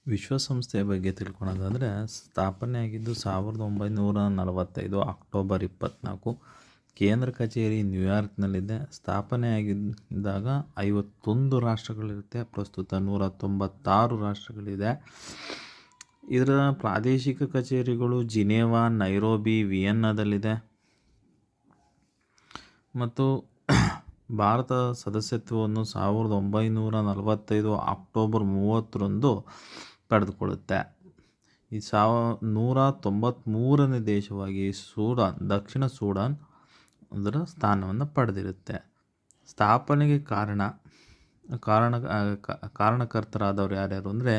ವಿಶ್ವಸಂಸ್ಥೆಯ ಬಗ್ಗೆ ತಿಳ್ಕೊಳೋದಾದರೆ ಸ್ಥಾಪನೆಯಾಗಿದ್ದು 1945 ಅಕ್ಟೋಬರ್ 24. ಕೇಂದ್ರ ಕಚೇರಿ ನ್ಯೂಯಾರ್ಕ್ನಲ್ಲಿದೆ. ಸ್ಥಾಪನೆಯಾಗಿದ್ದಾಗ 51 ರಾಷ್ಟ್ರಗಳಿರುತ್ತೆ. ಪ್ರಸ್ತುತ 196 ರಾಷ್ಟ್ರಗಳಿದೆ. ಇದರ ಪ್ರಾದೇಶಿಕ ಕಚೇರಿಗಳು ಜಿನೇವಾ, ನೈರೋಬಿ, ವಿಯೆನ್ನಾದಲ್ಲಿದೆ. ಮತ್ತು ಭಾರತ ಸದಸ್ಯತ್ವವನ್ನು 1945 ಅಕ್ಟೋಬರ್ 30ರಂದು ಪಡೆದುಕೊಳ್ಳುತ್ತೆ. ಈ 193ನೇ ದೇಶವಾಗಿ ದಕ್ಷಿಣ ಸೂಡಾನ್ ಅದರ ಸ್ಥಾನವನ್ನು ಪಡೆದಿರುತ್ತೆ. ಸ್ಥಾಪನೆಗೆ ಕಾರಣಕರ್ತರಾದವರು ಯಾರ್ಯಾರು ಅಂದರೆ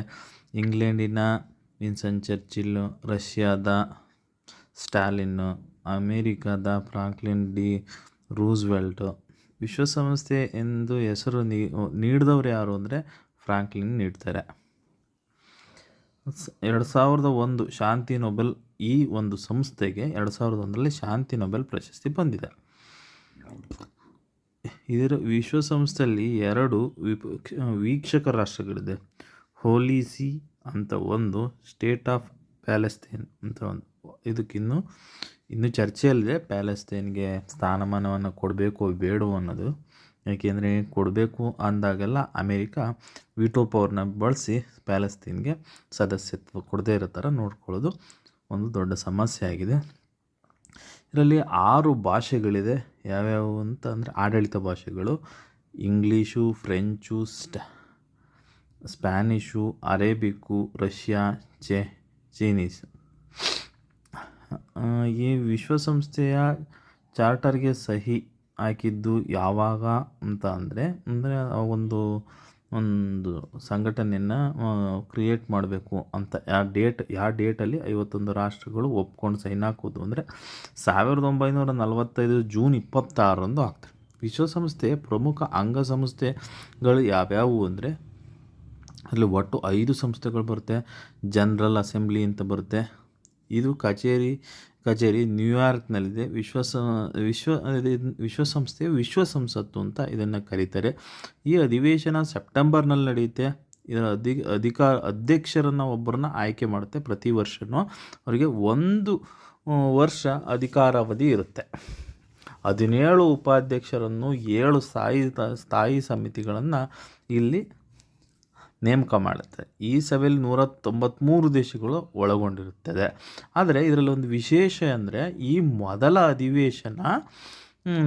ಇಂಗ್ಲೆಂಡಿನ ವಿನ್ಸ್ಟನ್ ಚರ್ಚಿಲ್, ರಷ್ಯಾದ ಸ್ಟಾಲಿನ್, ಅಮೇರಿಕಾದ ಫ್ರಾಂಕ್ಲಿನ್ ಡಿ ರೂಸ್ವೆಲ್ಟ್. ವಿಶ್ವಸಂಸ್ಥೆ ಎಂದು ಹೆಸರು ನೀಡಿದವರು ಯಾರು ಅಂದರೆ ಫ್ರಾಂಕ್ಲಿನ್ ನೀಡ್ತಾರೆ. 2001 ಶಾಂತಿ ನೊಬೆಲ್, ಈ ಒಂದು ಸಂಸ್ಥೆಗೆ 2001ರಲ್ಲಿ ಶಾಂತಿ ನೊಬೆಲ್ ಪ್ರಶಸ್ತಿ ಬಂದಿದೆ. ಇದರ ವಿಶ್ವಸಂಸ್ಥೆಯಲ್ಲಿ 2 ವೀಕ್ಷಕ ರಾಷ್ಟ್ರಗಳಿದೆ. ಹೋಲಿ ಸಿ ಅಂತ ಒಂದು, ಸ್ಟೇಟ್ ಆಫ್ ಪ್ಯಾಲೆಸ್ತೈನ್ ಅಂತ ಒಂದು. ಇದಕ್ಕಿನ್ನೂ ಚರ್ಚೆಯಲ್ಲಿದೆ ಪ್ಯಾಲೆಸ್ತೈನ್ಗೆ ಸ್ಥಾನಮಾನವನ್ನು ಕೊಡಬೇಕು ಬೇಡವೋ ಅನ್ನೋದು. ಏಕೆಂದರೆ ಕೊಡಬೇಕು ಅಂದಾಗೆಲ್ಲ ಅಮೇರಿಕಾ ವಿಟೋ ಪವರ್ನ ಬಳಸಿ ಪ್ಯಾಲೆಸ್ತೈನ್ಗೆ ಸದಸ್ಯತ್ವ ಕೊಡದೇ ಇರೋ ಥರ ನೋಡ್ಕೊಳ್ಳೋದು ಒಂದು ದೊಡ್ಡ ಸಮಸ್ಯೆ ಆಗಿದೆ. ಇದರಲ್ಲಿ 6 ಭಾಷೆಗಳಿದೆ. ಯಾವ್ಯಾವು ಅಂತ ಅಂದರೆ ಆಡಳಿತ ಭಾಷೆಗಳು ಇಂಗ್ಲೀಷು, ಫ್ರೆಂಚು, ಸ್ಪ್ಯಾನಿಷು, ಅರೇಬಿಕ್ಕು, ರಷ್ಯಾ, ಚೈನೀಸ್. ಈ ವಿಶ್ವಸಂಸ್ಥೆಯ ಚಾರ್ಟರ್ಗೆ ಸಹಿ ಹಾಕಿದ್ದು ಯಾವಾಗ ಅಂತ ಅಂದರೆ ಒಂದು ಸಂಘಟನೆಯನ್ನು ಕ್ರಿಯೇಟ್ ಮಾಡಬೇಕು ಅಂತ ಯಾವ ಡೇಟಲ್ಲಿ 51 ರಾಷ್ಟ್ರಗಳು ಒಪ್ಕೊಂಡು ಸೈನ್ ಹಾಕೋದು ಅಂದರೆ 1945 ಜೂನ್ 26ರಂದು ಆಗ್ತದೆ. ವಿಶ್ವಸಂಸ್ಥೆಯ ಪ್ರಮುಖ ಅಂಗಸಂಸ್ಥೆಗಳು ಯಾವ್ಯಾವು ಅಂದರೆ ಅಲ್ಲಿ ಒಟ್ಟು 5 ಸಂಸ್ಥೆಗಳು ಬರುತ್ತೆ. ಜನರಲ್ ಅಸೆಂಬ್ಲಿ ಅಂತ ಬರುತ್ತೆ. ಇದು ಕಚೇರಿ ನ್ಯೂಯಾರ್ಕ್ನಲ್ಲಿದೆ. ವಿಶ್ವಸಂಸ್ಥೆಯ ವಿಶ್ವ ಸಂಸತ್ತು ಅಂತ ಇದನ್ನು ಕರೀತಾರೆ. ಈ ಅಧಿವೇಶನ ಸೆಪ್ಟೆಂಬರ್ನಲ್ಲಿ ನಡೆಯುತ್ತೆ. ಇದರ ಅಧ್ಯಕ್ಷರನ್ನು ಒಬ್ಬರನ್ನ ಆಯ್ಕೆ ಮಾಡುತ್ತೆ. ಪ್ರತಿ ವರ್ಷವೂ ಅವರಿಗೆ 1 ವರ್ಷ ಅಧಿಕಾರಾವಧಿ ಇರುತ್ತೆ. 17 ಉಪಾಧ್ಯಕ್ಷರನ್ನು 7 ಸ್ಥಾಯಿ ಸಮಿತಿಗಳನ್ನು ಇಲ್ಲಿ ನೇಮಕ ಮಾಡುತ್ತೆ. ಈ ಸಭೆಯಲ್ಲಿ 193 ದೇಶಗಳು ಒಳಗೊಂಡಿರುತ್ತದೆ. ಆದರೆ ಇದರಲ್ಲಿ ಒಂದು ವಿಶೇಷ ಅಂದರೆ ಈ ಮೊದಲ ಅಧಿವೇಶನ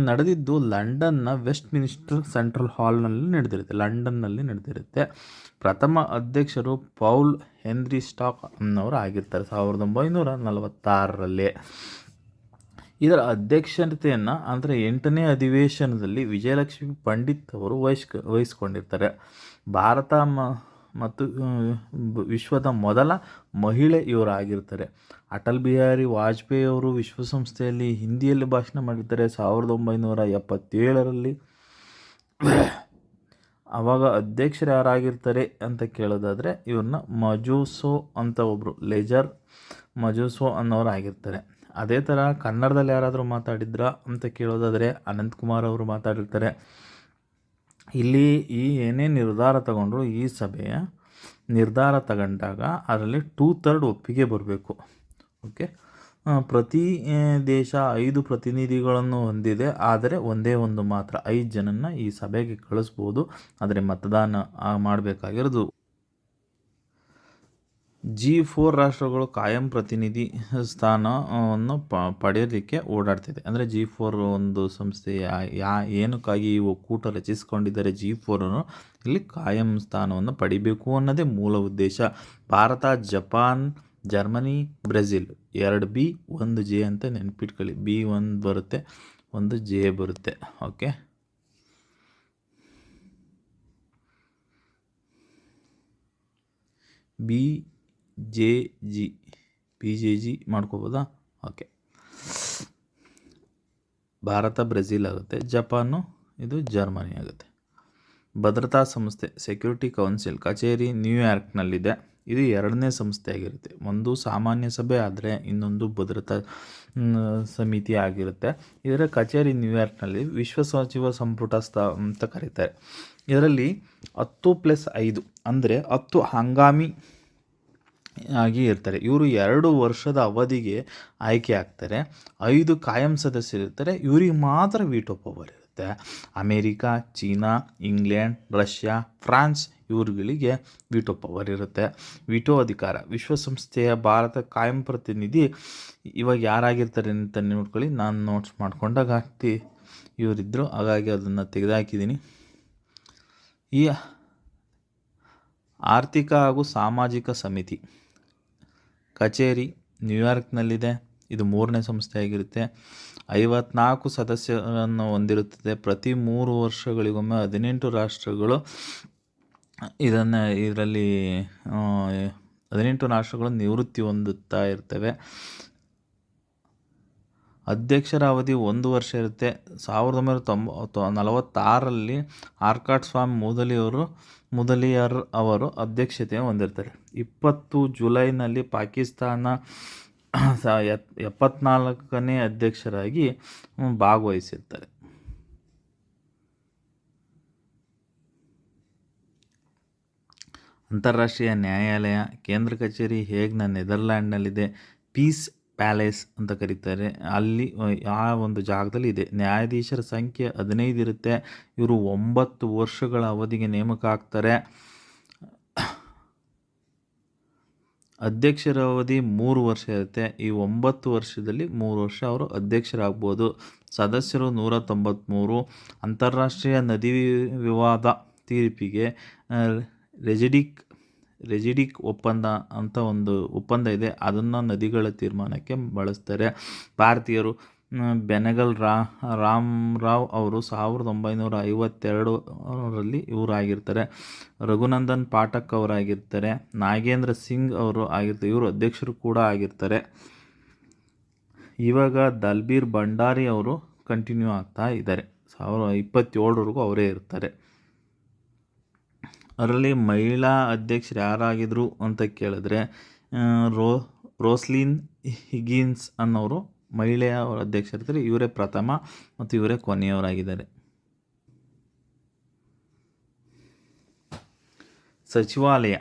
ನಡೆದಿದ್ದು ಲಂಡನ್ನ ವೆಸ್ಟ್ ಮಿನಿಸ್ಟರ್ ಸೆಂಟ್ರಲ್ ಹಾಲ್ನಲ್ಲಿ ನಡೆದಿರುತ್ತೆ. ಪ್ರಥಮ ಅಧ್ಯಕ್ಷರು ಪೌಲ್ ಹೆನ್ರಿ ಸ್ಟಾಕ್ ಅನ್ನೋರು ಆಗಿರ್ತಾರೆ 1946ರಲ್ಲಿ. ಇದರ ಅಧ್ಯಕ್ಷತೆಯನ್ನು ಅಂದರೆ 8ನೇ ಅಧಿವೇಶನದಲ್ಲಿ ವಿಜಯಲಕ್ಷ್ಮಿ ಪಂಡಿತ್ ಅವರು ವಹಿಸ್ಕೊಂಡಿರ್ತಾರೆ. ಭಾರತ ಮತ್ತು ವಿಶ್ವದ ಮೊದಲ ಮಹಿಳೆ ಇವರಾಗಿರ್ತಾರೆ. ಅಟಲ್ ಬಿಹಾರಿ ವಾಜಪೇಯಿ ಅವರು ವಿಶ್ವಸಂಸ್ಥೆಯಲ್ಲಿ ಹಿಂದಿಯಲ್ಲಿ ಭಾಷಣ ಮಾಡಿರ್ತಾರೆ 1977ರಲ್ಲಿ. ಆವಾಗ ಅಧ್ಯಕ್ಷರು ಯಾರಾಗಿರ್ತಾರೆ ಅಂತ ಕೇಳೋದಾದರೆ ಇವ್ರನ್ನ ಮಜೂಸೋ ಅಂತ ಒಬ್ಬರು ಮಜೂಸೋ ಅನ್ನೋರು ಆಗಿರ್ತಾರೆ. ಅದೇ ಥರ ಕನ್ನಡದಲ್ಲಿ ಯಾರಾದರೂ ಮಾತಾಡಿದ್ರಾ ಅಂತ ಕೇಳೋದಾದರೆ ಅನಂತಕುಮಾರ್ ಅವರು ಮಾತಾಡಿರ್ತಾರೆ. ಇಲ್ಲಿ ಏನೇ ನಿರ್ಧಾರ ತಗೊಂಡ್ರು ಈ ಸಭೆಯ ನಿರ್ಧಾರ ತಗೊಂಡಾಗ ಅದರಲ್ಲಿ 2/3 ಒಪ್ಪಿಗೆ ಬರಬೇಕು. ಓಕೆ, ಪ್ರತಿ ದೇಶ 5 ಪ್ರತಿನಿಧಿಗಳನ್ನು ಹೊಂದಿದೆ. ಆದರೆ ಒಂದೇ ಒಂದು ಮಾತ್ರ 5 ಜನನ್ನ ಈ ಸಭೆಗೆ ಕಳಿಸ್ಬೋದು. ಆದರೆ ಮತದಾನ ಮಾಡಬೇಕಾಗಿರೋದು G4 ರಾಷ್ಟ್ರಗಳು ಕಾಯಂ ಪ್ರತಿನಿಧಿ ಸ್ಥಾನವನ್ನು ಪಡೆಯೋದಕ್ಕೆ ಓಡಾಡ್ತಿದೆ. ಅಂದರೆ G4 ಒಂದು ಸಂಸ್ಥೆ ಏನಕ್ಕಾಗಿ ಈ ಒಕ್ಕೂಟ ರಚಿಸಿಕೊಂಡಿದ್ದಾರೆ G4 ಇಲ್ಲಿ ಕಾಯಂ ಸ್ಥಾನವನ್ನು ಪಡಿಬೇಕು ಅನ್ನೋದೇ ಮೂಲ ಉದ್ದೇಶ. Bharat, Japan, Germany, Brazil 2 B 1 J ಅಂತ ನೆನ್ಪಿಟ್ಕೊಳ್ಳಿ. B 1 ಬರುತ್ತೆ, 1 J ಬರುತ್ತೆ. ಓಕೆ, BJG ಮಾಡ್ಕೋಬೋದಾ? ಓಕೆ, ಭಾರತ ಬ್ರೆಜಿಲ್ ಆಗುತ್ತೆ, ಜಪಾನು ಇದು ಜರ್ಮನಿ ಆಗುತ್ತೆ. ಭದ್ರತಾ ಸಂಸ್ಥೆ ಸೆಕ್ಯೂರಿಟಿ ಕೌನ್ಸಿಲ್ ಕಚೇರಿ ನ್ಯೂಯಾರ್ಕ್ನಲ್ಲಿದೆ. ಇದು 2ನೇ ಸಂಸ್ಥೆ ಆಗಿರುತ್ತೆ. ಒಂದು ಸಾಮಾನ್ಯ ಸಭೆ ಆದರೆ ಇನ್ನೊಂದು ಭದ್ರತಾ ಸಮಿತಿ ಆಗಿರುತ್ತೆ. ಇದರ ಕಚೇರಿ ನ್ಯೂಯಾರ್ಕ್ನಲ್ಲಿ ವಿಶ್ವ ಸಚಿವ ಸಂಪುಟ ಅಂತ ಕರೀತಾರೆ. ಇದರಲ್ಲಿ 10+5 ಅಂದರೆ 10 ಹಂಗಾಮಿ ಆಗಿ ಇರ್ತಾರೆ. ಇವರು 2 ವರ್ಷದ ಅವಧಿಗೆ ಆಯ್ಕೆ ಆಗ್ತಾರೆ. 5 ಕಾಯಂ ಸದಸ್ಯರಿರ್ತಾರೆ. ಇವ್ರಿಗೆ ಮಾತ್ರ ವೀಟೋ ಪವರ್ ಇರುತ್ತೆ. America, China, England, Russia, France ಇವ್ರುಗಳಿಗೆ ವೀಟೋ ಪವರ್ ಇರುತ್ತೆ. ವೀಟೋ ಅಧಿಕಾರ ವಿಶ್ವಸಂಸ್ಥೆಯ ಭಾರತ ಕಾಯಂ ಪ್ರತಿನಿಧಿ ಇವಾಗ ಯಾರಾಗಿರ್ತಾರೆ ಅಂತ ನೋಡ್ಕೊಳ್ಳಿ. ನಾನು ನೋಟ್ಸ್ ಮಾಡ್ಕೊಂಡಾಗ ಇವರಿದ್ದರು, ಹಾಗಾಗಿ ಅದನ್ನು ತೆಗೆದುಹಾಕಿದ್ದೀನಿ. ಈ ಆರ್ಥಿಕ ಹಾಗೂ ಸಾಮಾಜಿಕ ಸಮಿತಿ ಕಚೇರಿ ನ್ಯೂಯಾರ್ಕ್ನಲ್ಲಿದೆ. ಇದು 3ನೇ ಸಂಸ್ಥೆಯಾಗಿರುತ್ತೆ. 54 ಸದಸ್ಯರನ್ನು ಹೊಂದಿರುತ್ತದೆ. ಪ್ರತಿ 3 ವರ್ಷಗಳಿಗೊಮ್ಮೆ 18 ರಾಷ್ಟ್ರಗಳು ಇದರಲ್ಲಿ 18 ರಾಷ್ಟ್ರಗಳು ನಿವೃತ್ತಿ ಹೊಂದುತ್ತಾ ಇರ್ತವೆ. ಅಧ್ಯಕ್ಷರ ಅವಧಿ 1 ವರ್ಷ ಇರುತ್ತೆ. 1946ರಲ್ಲಿ ಆರ್ಕಾಟ್ ಸ್ವಾಮಿ ಮುದಲಿಯರ್ ಅವರು ಅಧ್ಯಕ್ಷತೆ ಹೊಂದಿರ್ತಾರೆ. 20 ಜುಲೈನಲ್ಲಿ ಪಾಕಿಸ್ತಾನ 74ನೇ ಅಧ್ಯಕ್ಷರಾಗಿ ಭಾಗವಹಿಸಿರ್ತಾರೆ. ಅಂತಾರಾಷ್ಟ್ರೀಯ ನ್ಯಾಯಾಲಯ ಕೇಂದ್ರ ಕಚೇರಿ ಹೇಗ್ನ ನೆದರ್ಲ್ಯಾಂಡ್ನಲ್ಲಿದೆ. ಪೀಸ್ ಪ್ಯಾಲೇಸ್ ಅಂತ ಕರೀತಾರೆ. ಅಲ್ಲಿ ಆ ಒಂದು ಜಾಗದಲ್ಲಿ ಇದೆ. ನ್ಯಾಯಾಧೀಶರ ಸಂಖ್ಯೆ 15 ಇರುತ್ತೆ. ಇವರು 9 ವರ್ಷಗಳ ಅವಧಿಗೆ ನೇಮಕ ಆಗ್ತಾರೆ. ಅಧ್ಯಕ್ಷರ ಅವಧಿ 3 ವರ್ಷ ಇರುತ್ತೆ. ಈ 9 ವರ್ಷದಲ್ಲಿ 3 ವರ್ಷ ಅವರು ಅಧ್ಯಕ್ಷರಾಗ್ಬೋದು. ಸದಸ್ಯರು 193. ಅಂತಾರಾಷ್ಟ್ರೀಯ ನದಿ ವಿವಾದ ತೀರ್ಪಿಗೆ ರೆಜಿಡಿಕ್ ಒಪ್ಪಂದ ಅಂತ ಒಂದು ಒಪ್ಪಂದ ಇದೆ. ಅದನ್ನು ನದಿಗಳ ತೀರ್ಮಾನಕ್ಕೆ ಬಳಸ್ತಾರೆ. ಭಾರತೀಯರು ಬೆನಗಲ್ ರಾಮರಾವ್ ಅವರು 1952ರಲ್ಲಿ ಇವರಾಗಿರ್ತಾರೆ. ರಘುನಂದನ್ ಪಾಠಕ್ ಅವರಾಗಿರ್ತಾರೆ. ನಾಗೇಂದ್ರ ಸಿಂಗ್ ಅವರು ಆಗಿರ್ತಾರೆ. ಇವರು ಅಧ್ಯಕ್ಷರು ಕೂಡ ಆಗಿರ್ತಾರೆ. ಇವಾಗ ದಲ್ಬೀರ್ ಭಂಡಾರಿ ಅವರು ಕಂಟಿನ್ಯೂ ಆಗ್ತಾ ಇದ್ದಾರೆ. 2027ವರೆಗೂ ಅವರೇ ಇರ್ತಾರೆ. ಅದರಲ್ಲಿ ಮಹಿಳಾ ಅಧ್ಯಕ್ಷರು ಯಾರಾಗಿದ್ರು ಅಂತ ಕೇಳಿದ್ರೆ ರೋಸ್ಲಿನ್ ಹಿಗಿನ್ಸ್ ಅನ್ನೋರು ಮಹಿಳೆಯ ಅಧ್ಯಕ್ಷರಿರ್ತಾರೆ. ಇವರೇ ಪ್ರಥಮ ಮತ್ತು ಇವರೇ ಕೊನೆಯವರಾಗಿದ್ದಾರೆ. ಸಚಿವಾಲಯ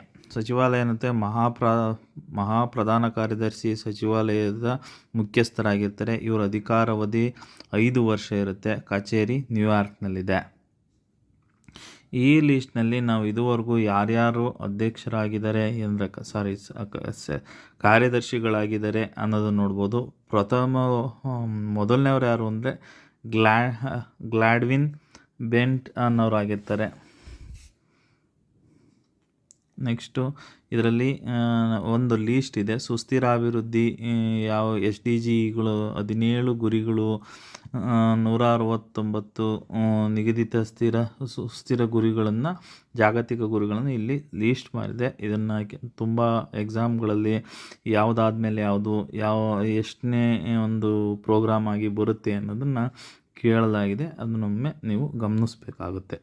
ಅನ್ನತ್ತೆ ಮಹಾಪ್ರಧಾನ ಕಾರ್ಯದರ್ಶಿ ಸಚಿವಾಲಯದ ಮುಖ್ಯಸ್ಥರಾಗಿರ್ತಾರೆ. ಇವರ ಅಧಿಕಾರಾವಧಿ 5 ವರ್ಷ ಇರುತ್ತೆ. ಕಚೇರಿ ನ್ಯೂಯಾರ್ಕ್ನಲ್ಲಿದೆ. ಈ ಲಿಸ್ಟ್ನಲ್ಲಿ ನಾವು ಇದುವರೆಗೂ ಯಾರ್ಯಾರು ಅಧ್ಯಕ್ಷರಾಗಿದ್ದಾರೆ ಕಾರ್ಯದರ್ಶಿಗಳಾಗಿದ್ದಾರೆ ಅನ್ನೋದನ್ನು ನೋಡ್ಬೋದು. ಮೊದಲನೇವ್ರು ಯಾರು ಅಂದರೆ ಗ್ಲಾಡ್ವಿನ್ ಬೆಂಟ್ ಅನ್ನೋರಾಗಿರ್ತಾರೆ. ನೆಕ್ಸ್ಟು ಇದರಲ್ಲಿ ಒಂದು ಲೀಸ್ಟ್ ಇದೆ. ಸುಸ್ಥಿರ ಅಭಿವೃದ್ಧಿ ಯಾವ SDGಗಳು 17 ಗುರಿಗಳು 169 ನಿಗದಿತ ಸುಸ್ಥಿರ ಗುರಿಗಳನ್ನು ಜಾಗತಿಕ ಗುರಿಗಳನ್ನು ಇಲ್ಲಿ ಲೀಸ್ಟ್ ಮಾಡಿದೆ. ಇದನ್ನು ತುಂಬ ಎಕ್ಸಾಮ್ಗಳಲ್ಲಿ ಯಾವುದಾದ್ಮೇಲೆ ಯಾವುದು ಎಷ್ಟನೇ ಒಂದು ಪ್ರೋಗ್ರಾಮ್ ಆಗಿ ಬರುತ್ತೆ ಅನ್ನೋದನ್ನು ಕೇಳಲಾಗಿದೆ. ಅದನ್ನೊಮ್ಮೆ ನೀವು ಗಮನಿಸಬೇಕಾಗುತ್ತೆ.